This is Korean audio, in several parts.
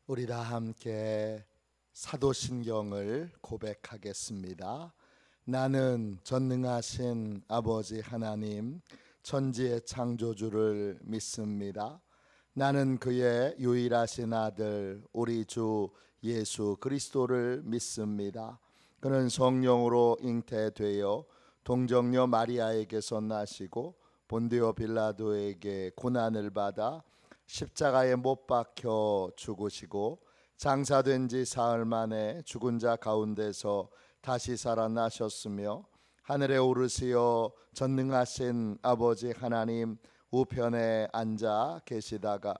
우리 다 함께 사도신경을 고백하겠습니다. 나는 전능하신 아버지 하나님 천지의 창조주를 믿습니다. 나는 그의 유일하신 아들 우리 주 예수 그리스도를 믿습니다. 그는 성령으로 잉태되어 동정녀 마리아에게서 나시고 본디오 빌라도에게 고난을 받아 십자가에 못 박혀 죽으시고 장사된 지 사흘 만에 죽은 자 가운데서 다시 살아나셨으며 하늘에 오르시어 전능하신 아버지 하나님 우편에 앉아 계시다가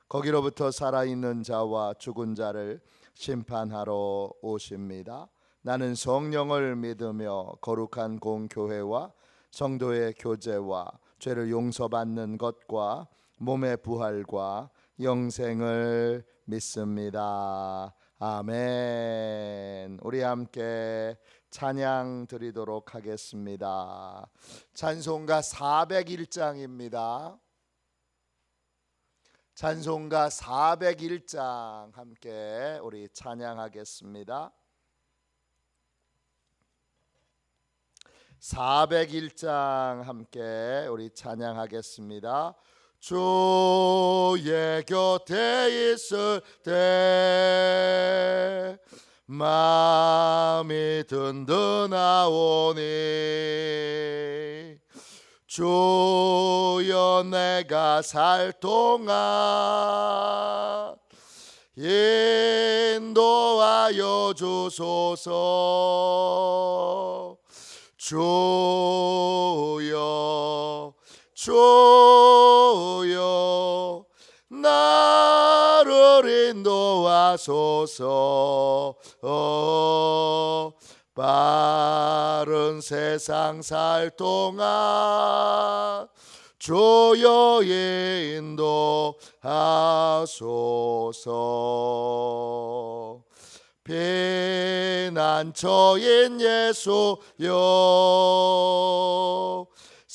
거기로부터 살아있는 자와 죽은 자를 심판하러 오십니다. 나는 성령을 믿으며 거룩한 공교회와 성도의 교제와 죄를 용서받는 것과 몸의 부활과 영생을 믿습니다. 아멘. 우리 함께 찬양 드리도록 하겠습니다. 찬송가 401장입니다. 찬송가 401장 함께 우리 찬양하겠습니다. 401장 함께 우리 찬양하겠습니다. 주의 곁에 있을 때 마음이 든든하오니 주여 내가 살 동안 인도하여 주소서. 주여 주여 나를 인도하소서. 바른 세상 살 동안 주여 인도하소서. 피난처인 예수여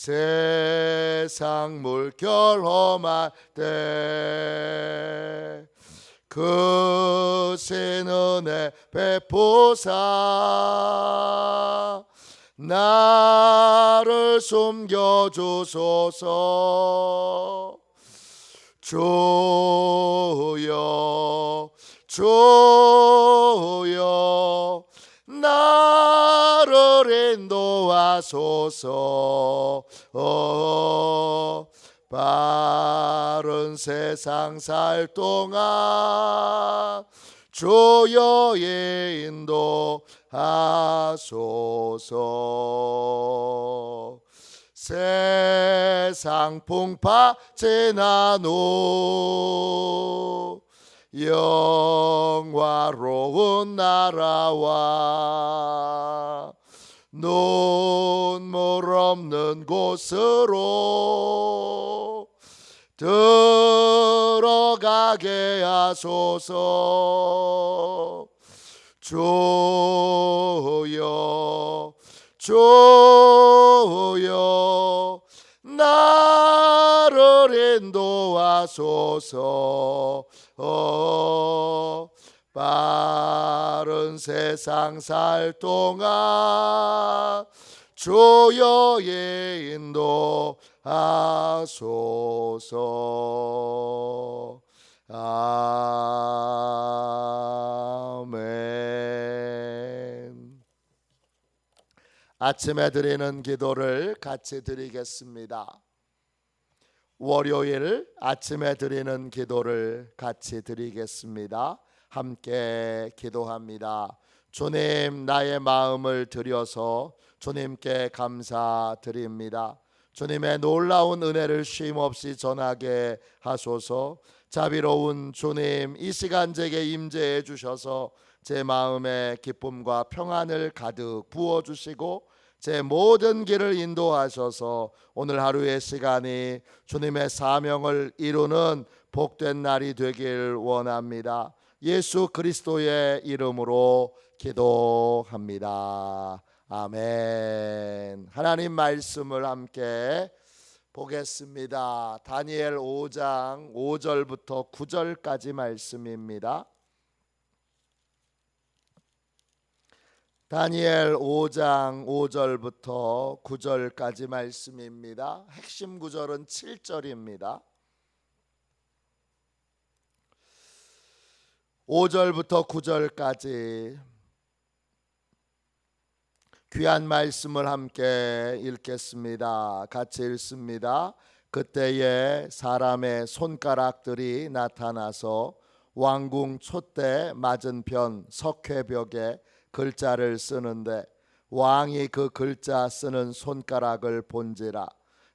세상 물결 험할 때 크신 은혜 베푸사 나를 숨겨주소서. 주여 주여 나를 인도하소서. 바른 세상 살 동안 주여 인도하소서. 세상 풍파 지난 후 영화로운 나라와 눈물 없는 곳으로 들어가게 하소서. 주여 주여 나를 인도하소서. 바른 세상 살 동안 주여 인도하소서. 아멘. 아침에 드리는 기도를 같이 드리겠습니다. 월요일 아침에 드리는 기도를 같이 드리겠습니다. 함께 기도합니다. 주님, 나의 마음을 드려서 주님께 감사드립니다. 주님의 놀라운 은혜를 쉼없이 전하게 하소서. 자비로운 주님, 이 시간 제게 임재해 주셔서 제 마음에 기쁨과 평안을 가득 부어주시고 제 모든 길을 인도하셔서 오늘 하루의 시간이 주님의 사명을 이루는 복된 날이 되길 원합니다. 예수 그리스도의 이름으로 기도합니다. 아멘. 하나님 말씀을 함께 보겠습니다. 다니엘 5장 5절부터 9절까지 말씀입니다. 다니엘 5장 5절부터 9절까지 말씀입니다. 핵심 구절은 7절입니다. 5절부터 9절까지 귀한 말씀을 함께 읽겠습니다. 같이 읽습니다. 그때에 사람의 손가락들이 나타나서 왕궁 촛대 맞은편 석회벽에 글자를 쓰는데 왕이 그 글자 쓰는 손가락을 본지라.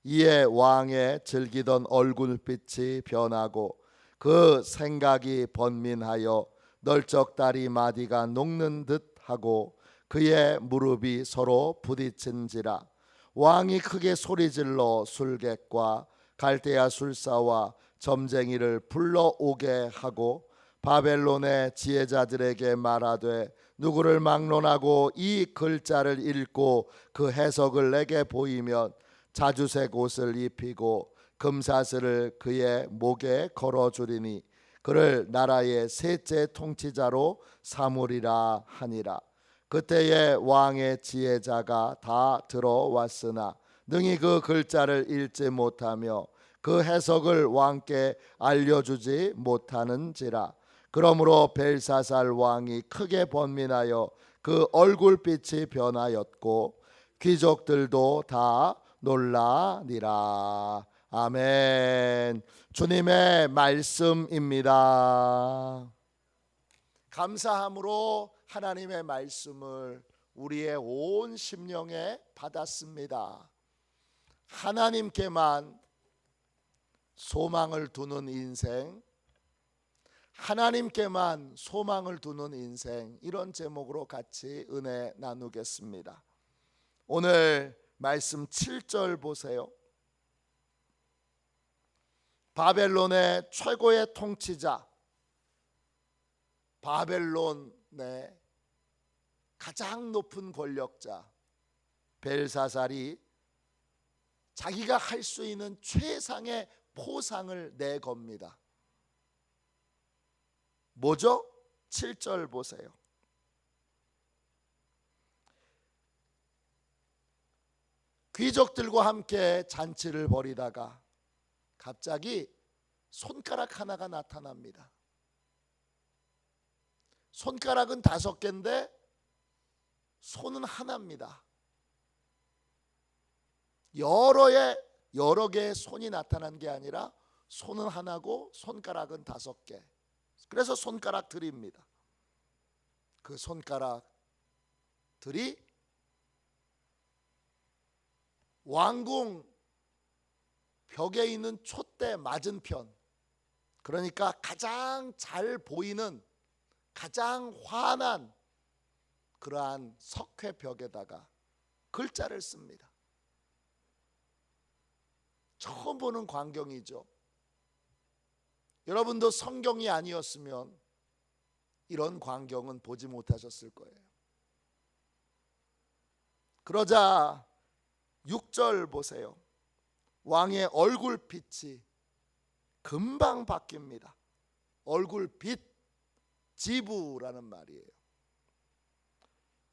이에 왕의 즐기던 얼굴빛이 변하고 그 생각이 번민하여 널쩍다리 마디가 녹는 듯 하고 그의 무릎이 서로 부딪힌지라. 왕이 크게 소리질러 술객과 갈대아 술사와 점쟁이를 불러오게 하고 바벨론의 지혜자들에게 말하되 누구를 막론하고 이 글자를 읽고 그 해석을 내게 보이면 자주색 옷을 입히고 금사슬을 그의 목에 걸어주리니 그를 나라의 셋째 통치자로 삼으리라 하니라. 그때에 왕의 지혜자가 다 들어왔으나 능히 그 글자를 읽지 못하며 그 해석을 왕께 알려주지 못하는지라. 그러므로 벨사살 왕이 크게 번민하여 그 얼굴빛이 변하였고 귀족들도 다 놀라니라. 아멘. 주님의 말씀입니다. 감사함으로 하나님의 말씀을 우리의 온 심령에 받았습니다. 하나님께만 소망을 두는 인생, 하나님께만 소망을 두는 인생, 이런 제목으로 같이 은혜 나누겠습니다. 오늘 말씀 7절 보세요. 바벨론의 최고의 통치자, 바벨론의 가장 높은 권력자 벨사살이 자기가 할 수 있는 최상의 포상을 내겁니다. 뭐죠? 7절 보세요. 귀족들과 함께 잔치를 벌이다가 갑자기 손가락 하나가 나타납니다. 손가락은 5개인데 손은 하나입니다. 여러 개의 손이 나타난 게 아니라 손은 하나고 손가락은 5개. 그래서 손가락들입니다. 그 손가락들이 왕궁 벽에 있는 촛대 맞은편, 그러니까 가장 잘 보이는 가장 환한 그러한 석회벽에다가 글자를 씁니다. 처음 보는 광경이죠. 여러분도 성경이 아니었으면 이런 광경은 보지 못하셨을 거예요. 그러자 6절 보세요. 왕의 얼굴빛이 금방 바뀝니다. 얼굴빛, 지부라는 말이에요.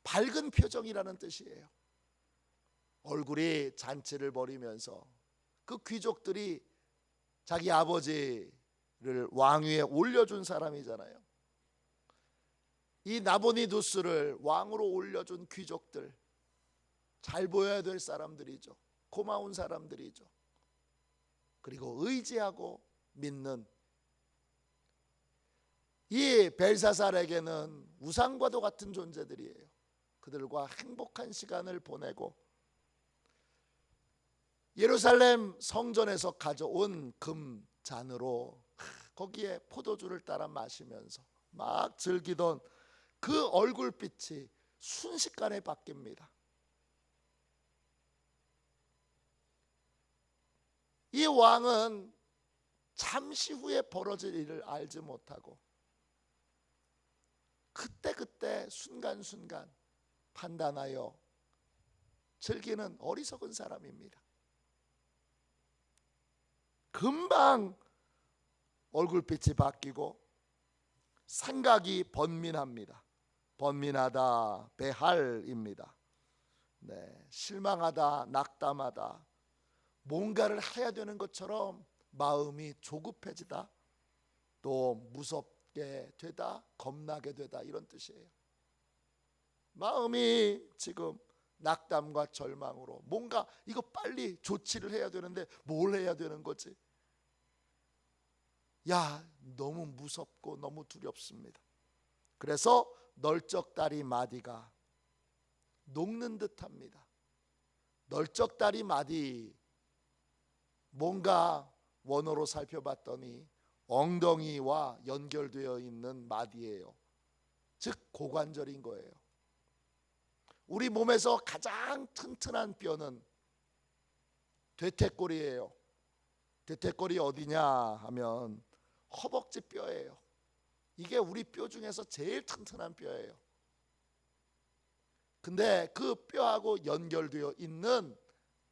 밝은 표정이라는 뜻이에요. 얼굴이 잔치를 벌이면서 그 귀족들이 자기 아버지를 왕위에 올려준 사람이잖아요. 이 나보니두스를 왕으로 올려준 귀족들, 잘 보여야 될 사람들이죠. 고마운 사람들이죠. 그리고 의지하고 믿는 이 벨사살에게는 우상과도 같은 존재들이에요. 그들과 행복한 시간을 보내고 예루살렘 성전에서 가져온 금잔으로 거기에 포도주를 따라 마시면서 막 즐기던 그 얼굴빛이 순식간에 바뀝니다. 이 왕은 잠시 후에 벌어질 일을 알지 못하고 그때 순간순간 판단하여 즐기는 어리석은 사람입니다. 금방 얼굴빛이 바뀌고 생각이 번민합니다. 번민하다, 배할입니다. 네, 실망하다, 낙담하다, 뭔가를 해야 되는 것처럼 마음이 조급해지다, 또 무섭게 되다, 겁나게 되다, 이런 뜻이에요. 마음이 지금 낙담과 절망으로 뭔가 이거 빨리 조치를 해야 되는데 뭘 해야 되는 거지? 야, 너무 무섭고 너무 두렵습니다. 그래서 널쩍다리 마디가 녹는 듯합니다. 널쩍다리 마디, 뭔가 원어로 살펴봤더니 엉덩이와 연결되어 있는 마디예요. 즉 고관절인 거예요. 우리 몸에서 가장 튼튼한 뼈는 대퇴골이에요. 대퇴골이 어디냐 하면 허벅지 뼈예요. 이게 우리 뼈 중에서 제일 튼튼한 뼈예요. 근데 그 뼈하고 연결되어 있는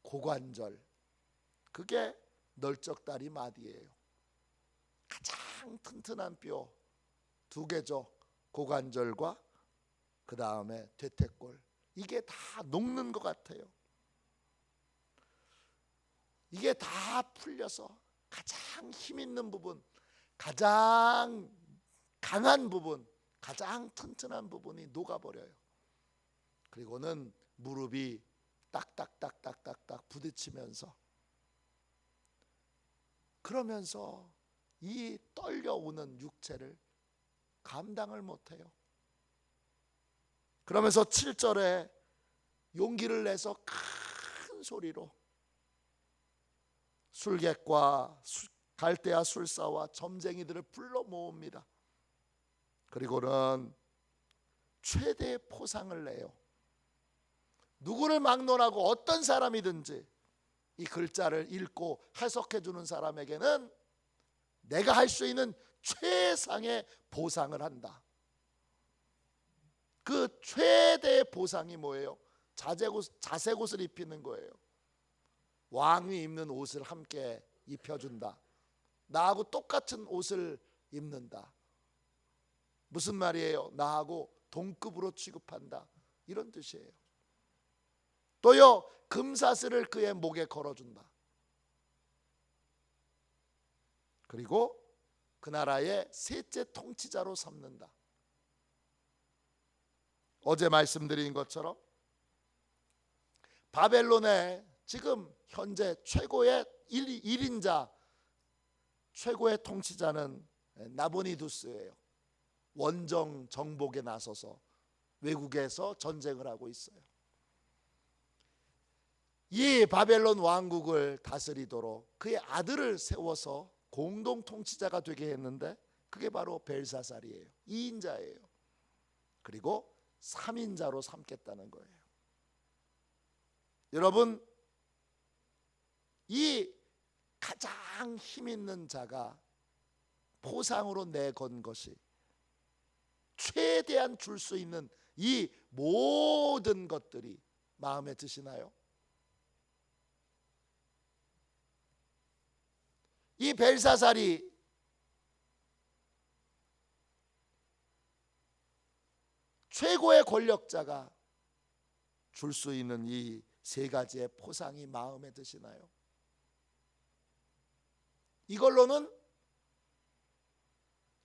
고관절, 그게 널쩍다리 마디예요. 가장 튼튼한 뼈 두 개죠. 고관절과 그 다음에 대퇴골. 이게 다 녹는 것 같아요. 이게 다 풀려서 가장 힘 있는 부분, 가장 강한 부분, 가장 튼튼한 부분이 녹아버려요. 그리고는 무릎이 딱딱딱딱딱딱 부딪히면서, 그러면서 이 떨려오는 육체를 감당을 못해요. 그러면서 7절에 용기를 내서 큰 소리로 술객과 갈대아 술사와 점쟁이들을 불러 모읍니다. 그리고는 최대의 포상을 내요. 누구를 막론하고 어떤 사람이든지 이 글자를 읽고 해석해 주는 사람에게는 내가 할 수 있는 최상의 보상을 한다. 그 최대의 보상이 뭐예요? 자색옷을 입히는 거예요. 왕이 입는 옷을 함께 입혀준다. 나하고 똑같은 옷을 입는다. 무슨 말이에요? 나하고 동급으로 취급한다, 이런 뜻이에요. 또요, 금사슬을 그의 목에 걸어준다. 그리고 그 나라의 셋째 통치자로 삼는다. 어제 말씀드린 것처럼 바벨론의 지금 현재 최고의 1인자, 최고의 통치자는 나보니두스예요. 원정 정복에 나서서 외국에서 전쟁을 하고 있어요. 이 바벨론 왕국을 다스리도록 그의 아들을 세워서 공동 통치자가 되게 했는데 그게 바로 벨사살이에요. 2인자예요. 그리고 3인자로 삼겠다는 거예요. 여러분, 이 가장 힘 있는 자가 포상으로 내건 것이 최대한 줄 수 있는 이 모든 것들이 마음에 드시나요? 이 벨사살이 최고의 권력자가 줄 수 있는 이 세 가지의 포상이 마음에 드시나요? 이걸로는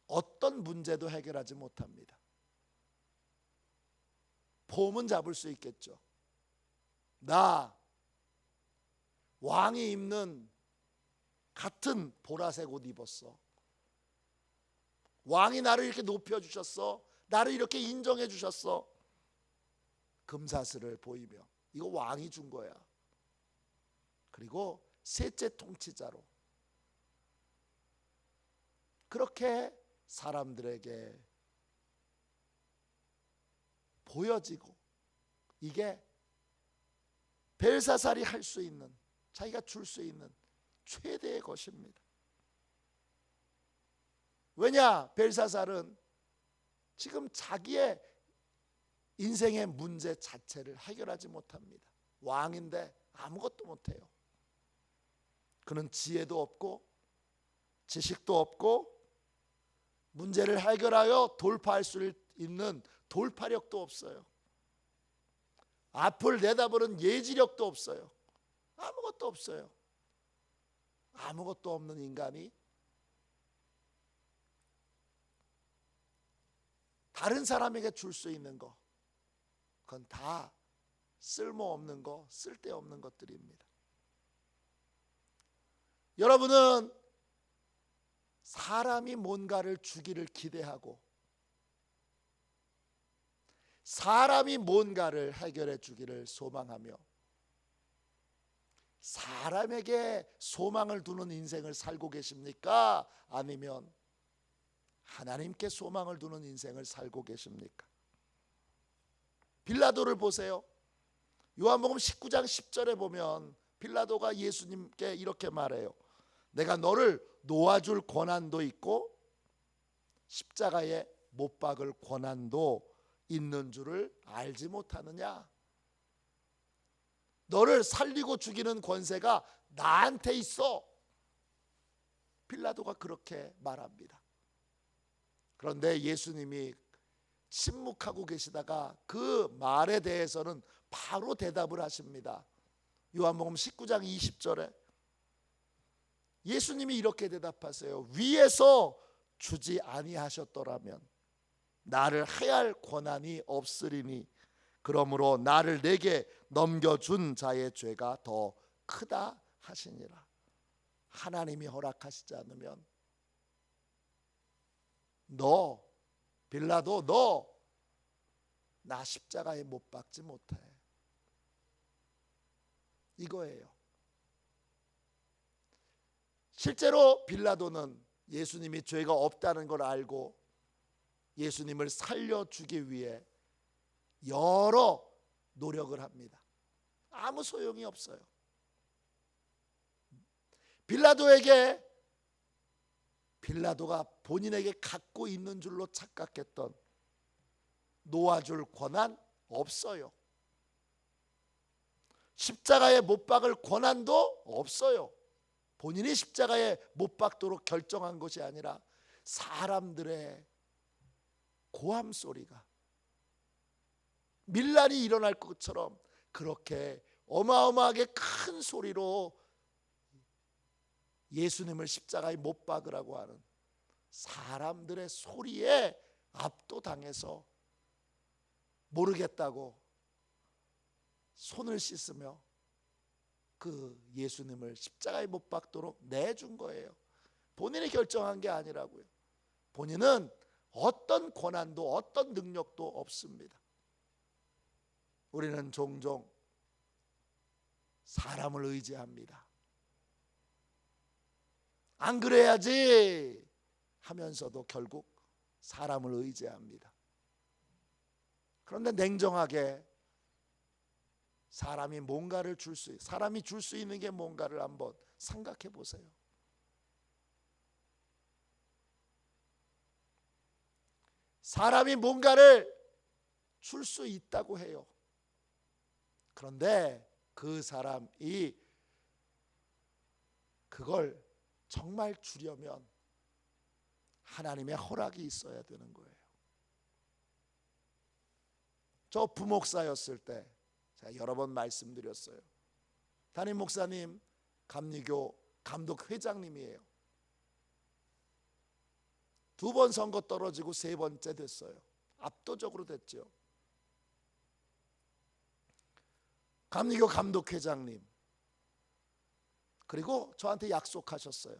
어떤 문제도 해결하지 못합니다. 폼은 잡을 수 있겠죠. 나 왕이 입는 같은 보라색 옷 입었어. 왕이 나를 이렇게 높여주셨어. 나를 이렇게 인정해 주셨어. 금사슬을 보이며 이거 왕이 준 거야. 그리고 셋째 통치자로 그렇게 사람들에게 보여지고, 이게 벨사살이 할 수 있는, 자기가 줄 수 있는 최대의 것입니다. 왜냐? 벨사살은 지금 자기의 인생의 문제 자체를 해결하지 못합니다. 왕인데 아무것도 못해요. 그는 지혜도 없고 지식도 없고 문제를 해결하여 돌파할 수 있는 돌파력도 없어요. 앞을 내다보는 예지력도 없어요. 아무것도 없어요. 아무것도 없는 인간이 다른 사람에게 줄 수 있는 거, 그건 다 쓸모없는 거, 쓸데없는 것들입니다. 여러분은 사람이 뭔가를 주기를 기대하고 사람이 뭔가를 해결해 주기를 소망하며 사람에게 소망을 두는 인생을 살고 계십니까? 아니면 하나님께 소망을 두는 인생을 살고 계십니까? 빌라도를 보세요. 요한복음 19장 10절에 보면 빌라도가 예수님께 이렇게 말해요. 내가 너를 놓아줄 권한도 있고 십자가에 못 박을 권한도 있는 줄을 알지 못하느냐? 너를 살리고 죽이는 권세가 나한테 있어. 빌라도가 그렇게 말합니다. 그런데 예수님이 침묵하고 계시다가 그 말에 대해서는 바로 대답을 하십니다. 요한복음 19장 20절에 예수님이 이렇게 대답하세요. 위에서 주지 아니하셨더라면 나를 해할 권한이 없으리니 그러므로 나를 내게 넘겨준 자의 죄가 더 크다 하시니라. 하나님이 허락하시지 않으면 너 빌라도 너 나 십자가에 못 박지 못해. 이거예요. 실제로 빌라도는 예수님이 죄가 없다는 걸 알고 예수님을 살려주기 위해 여러 노력을 합니다. 아무 소용이 없어요. 빌라도가 본인에게 갖고 있는 줄로 착각했던 놓아줄 권한 없어요. 십자가에 못 박을 권한도 없어요. 본인이 십자가에 못 박도록 결정한 것이 아니라 사람들의 고함 소리가 밀란이 일어날 것처럼 그렇게 어마어마하게 큰 소리로 예수님을 십자가에 못 박으라고 하는 사람들의 소리에 압도당해서 모르겠다고 손을 씻으며 그 예수님을 십자가에 못 박도록 내준 거예요. 본인이 결정한 게 아니라고요. 본인은 어떤 권한도 어떤 능력도 없습니다. 우리는 종종 사람을 의지합니다. 안 그래야지 하면서도 결국 사람을 의지합니다. 그런데 냉정하게 사람이 줄 수 있는 게 뭔가를 한번 생각해 보세요. 사람이 뭔가를 줄 수 있다고 해요. 그런데 그 사람이 그걸 정말 주려면 하나님의 허락이 있어야 되는 거예요. 저 부목사였을 때 제가 여러 번 말씀드렸어요. 담임 목사님 감리교 감독 회장님이에요. 2번 선거 떨어지고 3번째 됐어요. 압도적으로 됐죠. 감리교 감독 회장님 그리고 저한테 약속하셨어요.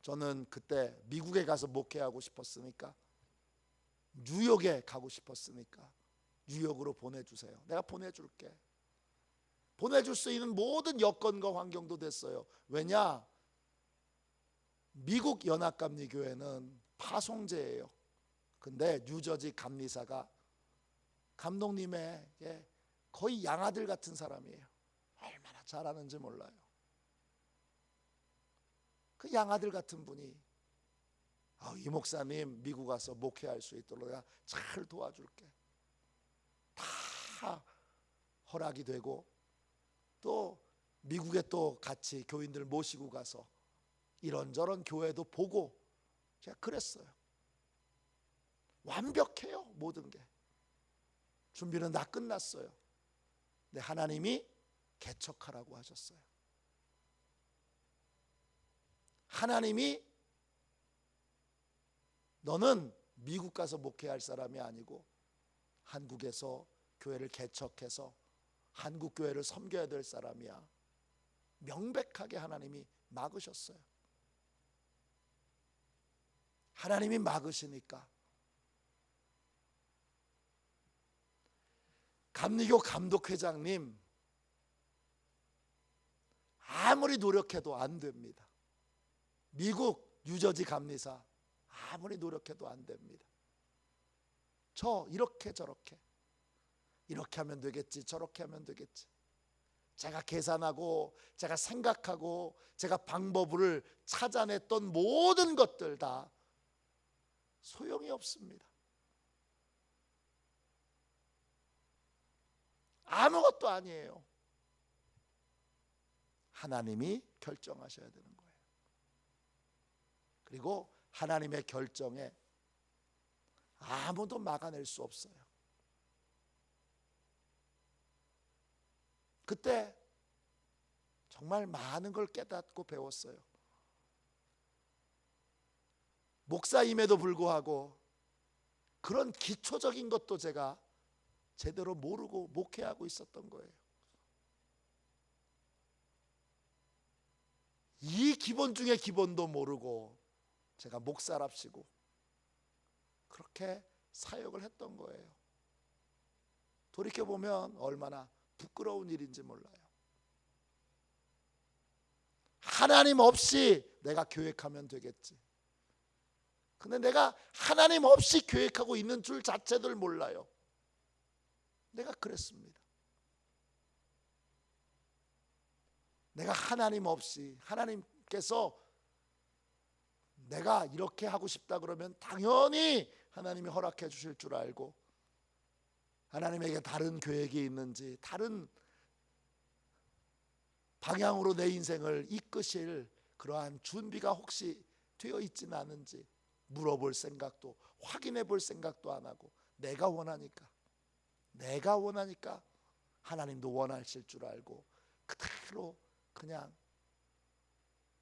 저는 그때 미국에 가서 목회하고 싶었으니까 뉴욕에 가고 싶었으니까 뉴욕으로 보내주세요. 내가 보내줄게. 보내줄 수 있는 모든 여건과 환경도 됐어요. 왜냐? 미국 연합감리교회는 파송제예요. 근데 뉴저지 감리사가 감독님에게 거의 양아들 같은 사람이에요. 얼마나 잘하는지 몰라요. 그 양아들 같은 분이 이 목사님 미국 가서 목회할 수 있도록 내가 잘 도와줄게. 다 허락이 되고 또 미국에 또 같이 교인들 모시고 가서 이런저런 교회도 보고 제가 그랬어요. 완벽해요. 모든 게 준비는 다 끝났어요. 근데 하나님이 개척하라고 하셨어요. 하나님이 너는 미국 가서 목회할 사람이 아니고 한국에서 교회를 개척해서 한국 교회를 섬겨야 될 사람이야. 명백하게 하나님이 막으셨어요. 하나님이 막으시니까 감리교 감독회장님 아무리 노력해도 안 됩니다. 미국 뉴저지 감리사 아무리 노력해도 안 됩니다. 저 이렇게 저렇게 이렇게 하면 되겠지, 저렇게 하면 되겠지. 제가 계산하고 제가 생각하고 제가 방법을 찾아냈던 모든 것들 다 소용이 없습니다. 아무것도 아니에요. 하나님이 결정하셔야 되는 거예요. 그리고 하나님의 결정에 아무도 막아낼 수 없어요. 그때 정말 많은 걸 깨닫고 배웠어요. 목사임에도 불구하고 그런 기초적인 것도 제가 제대로 모르고 목회하고 있었던 거예요. 이 기본 중에 기본도 모르고 제가 목사랍시고 그렇게 사역을 했던 거예요. 돌이켜보면 얼마나 부끄러운 일인지 몰라요. 하나님 없이 내가 계획하면 되겠지. 근데 내가 하나님 없이 계획하고 있는 줄 자체를 몰라요. 내가 그랬습니다. 내가 하나님 없이 하나님께서 내가 이렇게 하고 싶다 그러면 당연히 하나님이 허락해 주실 줄 알고 하나님에게 다른 계획이 있는지 다른 방향으로 내 인생을 이끄실 그러한 준비가 혹시 되어 있지는 않은지 물어볼 생각도 확인해 볼 생각도 안 하고 내가 원하니까 하나님도 원하실 줄 알고 그대로 그냥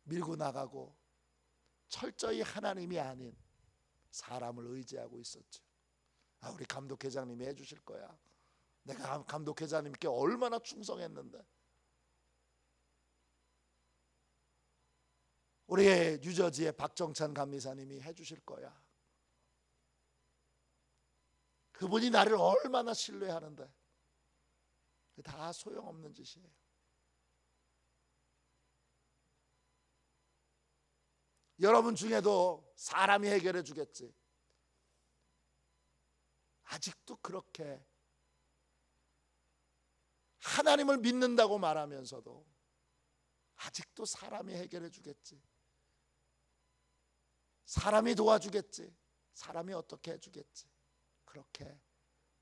밀고 나가고 철저히 하나님이 아닌 사람을 의지하고 있었죠. 우리 감독회장님이 해주실 거야. 내가 감독회장님께 얼마나 충성했는데. 우리 뉴저지의 박정찬 감리사님이 해주실 거야. 그분이 나를 얼마나 신뢰하는데. 다 소용없는 짓이에요. 여러분 중에도 사람이 해결해 주겠지. 아직도 그렇게 하나님을 믿는다고 말하면서도 아직도 사람이 해결해 주겠지. 사람이 도와주겠지. 사람이 어떻게 해주겠지. 그렇게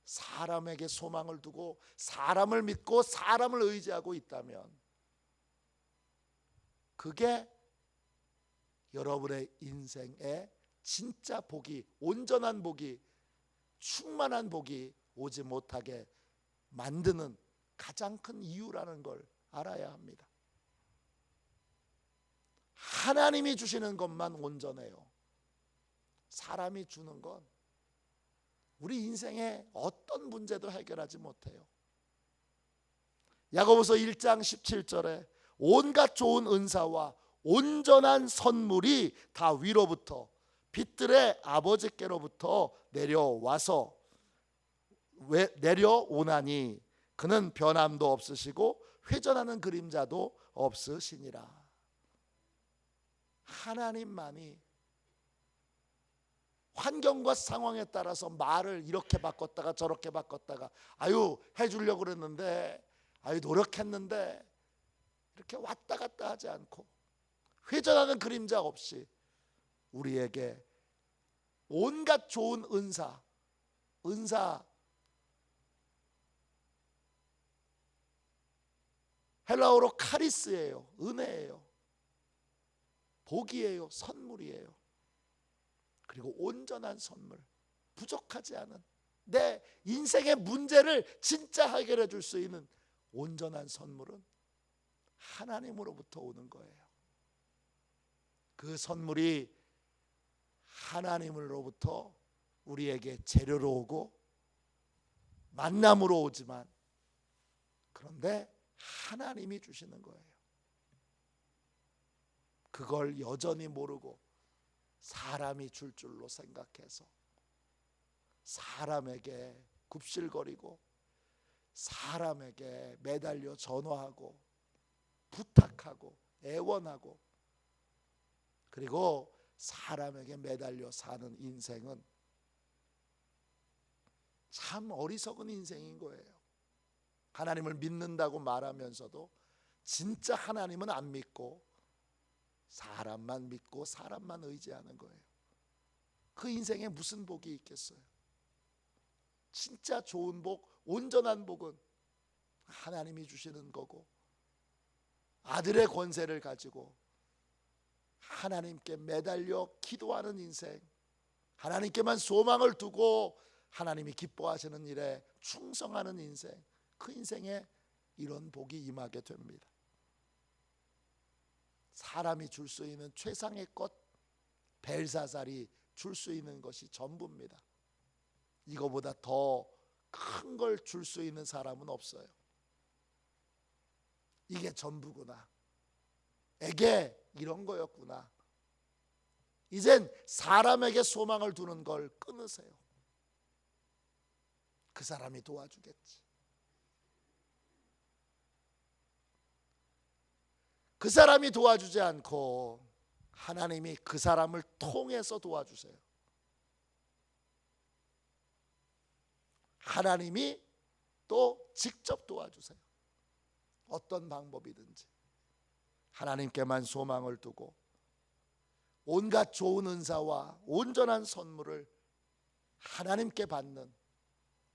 사람에게 소망을 두고 사람을 믿고 사람을 의지하고 있다면 그게 여러분의 인생에 진짜 복이, 온전한 복이, 충만한 복이 오지 못하게 만드는 가장 큰 이유라는 걸 알아야 합니다. 하나님이 주시는 것만 온전해요. 사람이 주는 건 우리 인생의 어떤 문제도 해결하지 못해요. 야고보서 1장 17절에 온갖 좋은 은사와 온전한 선물이 다 위로부터 빛들의 아버지께로부터 내려오나니 그는 변함도 없으시고 회전하는 그림자도 없으시니라. 하나님만이 환경과 상황에 따라서 말을 이렇게 바꿨다가 저렇게 바꿨다가 해주려고 그랬는데 노력했는데 이렇게 왔다 갔다 하지 않고 회전하는 그림자 없이 우리에게 온갖 좋은 은사 헬라어로 카리스예요. 은혜예요. 복이에요. 선물이에요. 그리고 온전한 선물, 부족하지 않은, 내 인생의 문제를 진짜 해결해 줄 수 있는 온전한 선물은 하나님으로부터 오는 거예요. 그 선물이 하나님으로부터 우리에게 재료로 오고 만남으로 오지만, 그런데 하나님이 주시는 거예요. 그걸 여전히 모르고 사람이 줄 줄로 생각해서 사람에게 굽실거리고 사람에게 매달려 전화하고 부탁하고 애원하고, 그리고 사람에게 매달려 사는 인생은 참 어리석은 인생인 거예요. 하나님을 믿는다고 말하면서도 진짜 하나님은 안 믿고 사람만 믿고 사람만 의지하는 거예요. 그 인생에 무슨 복이 있겠어요? 진짜 좋은 복, 온전한 복은 하나님이 주시는 거고, 아들의 권세를 가지고 하나님께 매달려 기도하는 인생, 하나님께만 소망을 두고 하나님이 기뻐하시는 일에 충성하는 인생, 그 인생에 이런 복이 임하게 됩니다. 사람이 줄 수 있는 최상의 것, 벨사살이 줄 수 있는 것이 전부입니다. 이거보다 더 큰 걸 줄 수 있는 사람은 없어요. 이게 전부구나, 에게 이런 거였구나. 이젠 사람에게 소망을 두는 걸 끊으세요. 그 사람이 도와주겠지. 그 사람이 도와주지 않고 하나님이 그 사람을 통해서 도와주세요. 하나님이 또 직접 도와주세요. 어떤 방법이든지 하나님께만 소망을 두고 온갖 좋은 은사와 온전한 선물을 하나님께 받는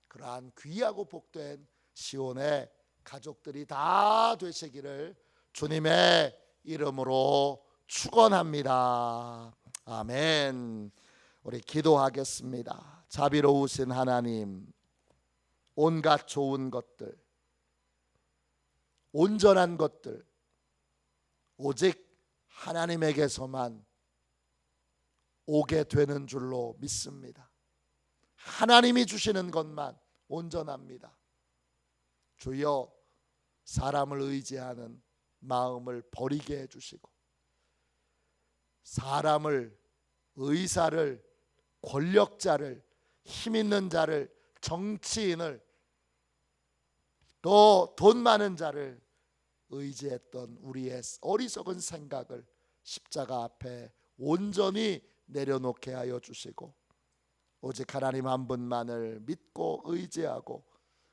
그러한 귀하고 복된 시온의 가족들이 다 되시기를 주님의 이름으로 축원합니다. 아멘. 우리 기도하겠습니다. 자비로우신 하나님, 온갖 좋은 것들, 온전한 것들 오직 하나님에게서만 오게 되는 줄로 믿습니다. 하나님이 주시는 것만 온전합니다. 주여, 사람을 의지하는 마음을 버리게 해주시고 사람을, 의사를, 권력자를, 힘있는 자를, 정치인을, 또 돈 많은 자를 의지했던 우리의 어리석은 생각을 십자가 앞에 온전히 내려놓게 하여 주시고 오직 하나님 한 분만을 믿고 의지하고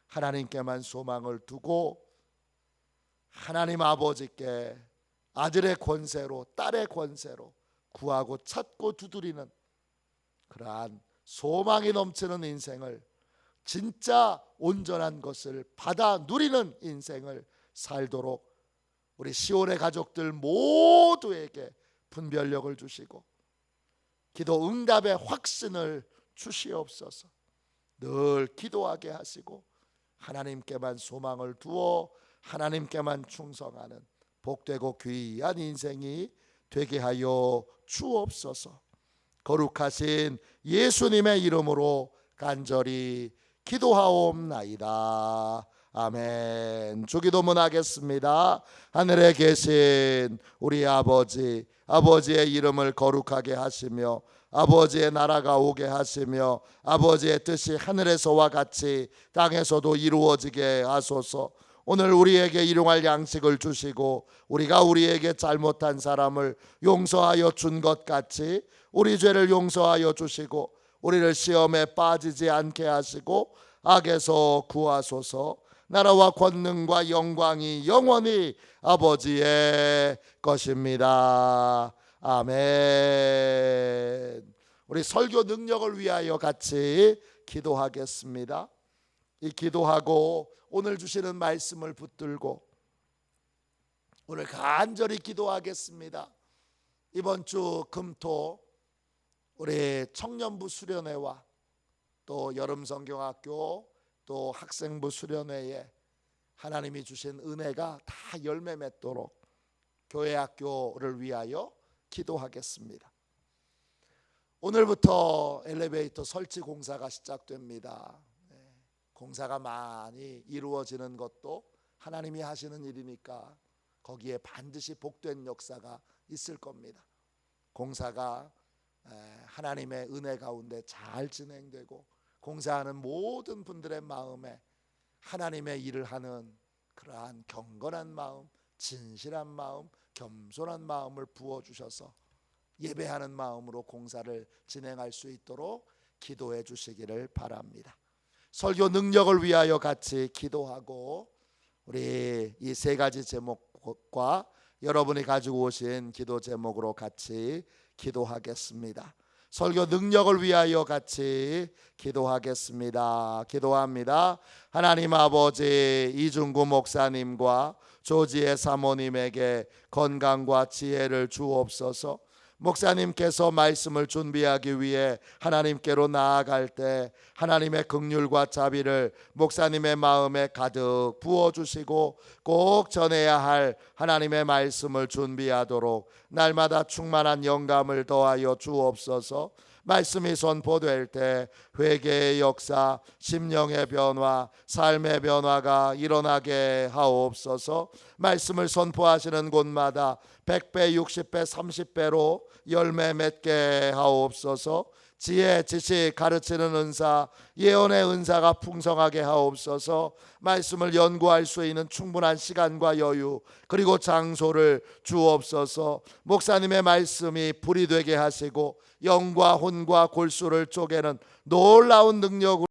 하나님께만 소망을 두고 하나님 아버지께 아들의 권세로, 딸의 권세로 구하고 찾고 두드리는 그러한 소망이 넘치는 인생을, 진짜 온전한 것을 받아 누리는 인생을 살도록 우리 시온의 가족들 모두에게 분별력을 주시고 기도 응답의 확신을 주시옵소서. 늘 기도하게 하시고 하나님께만 소망을 두어 하나님께만 충성하는 복되고 귀한 인생이 되게 하여 주옵소서. 거룩하신 예수님의 이름으로 간절히 기도하옵나이다. 아멘. 주기도문 하겠습니다. 하늘에 계신 우리 아버지, 아버지의 이름을 거룩하게 하시며 아버지의 나라가 오게 하시며 아버지의 뜻이 하늘에서와 같이 땅에서도 이루어지게 하소서. 오늘 우리에게 일용할 양식을 주시고 우리가 우리에게 잘못한 사람을 용서하여 준 것 같이 우리 죄를 용서하여 주시고 우리를 시험에 빠지지 않게 하시고 악에서 구하소서. 나라와 권능과 영광이 영원히 아버지의 것입니다. 아멘. 우리 설교 능력을 위하여 같이 기도하겠습니다. 이 기도하고 오늘 주시는 말씀을 붙들고 오늘 간절히 기도하겠습니다. 이번 주 금토 우리 청년부 수련회와 또 여름 성경학교, 또 학생부 수련회에 하나님이 주신 은혜가 다 열매 맺도록 교회 학교를 위하여 기도하겠습니다. 오늘부터 엘리베이터 설치 공사가 시작됩니다. 공사가 많이 이루어지는 것도 하나님이 하시는 일이니까 거기에 반드시 복된 역사가 있을 겁니다. 공사가 하나님의 은혜 가운데 잘 진행되고 공사하는 모든 분들의 마음에 하나님의 일을 하는 그러한 경건한 마음, 진실한 마음, 겸손한 마음을 부어주셔서 예배하는 마음으로 공사를 진행할 수 있도록 기도해 주시기를 바랍니다. 설교 능력을 위하여 같이 기도하고 우리 이 세 가지 제목과 여러분이 가지고 오신 기도 제목으로 같이 기도하겠습니다. 설교 능력을 위하여 같이 기도하겠습니다. 기도합니다. 하나님 아버지, 이중구 목사님과 조지혜 사모님에게 건강과 지혜를 주옵소서. 목사님께서 말씀을 준비하기 위해 하나님께로 나아갈 때 하나님의 긍휼과 자비를 목사님의 마음에 가득 부어주시고 꼭 전해야 할 하나님의 말씀을 준비하도록 날마다 충만한 영감을 더하여 주옵소서. 말씀이 선포될 때 회개의 역사, 심령의 변화, 삶의 변화가 일어나게 하옵소서. 말씀을 선포하시는 곳마다 100배, 60배, 30배로 열매 맺게 하옵소서. 지혜, 지식, 가르치는 은사, 예언의 은사가 풍성하게 하옵소서. 말씀을 연구할 수 있는 충분한 시간과 여유 그리고 장소를 주옵소서. 목사님의 말씀이 불이 되게 하시고 영과 혼과 골수를 쪼개는 놀라운 능력으로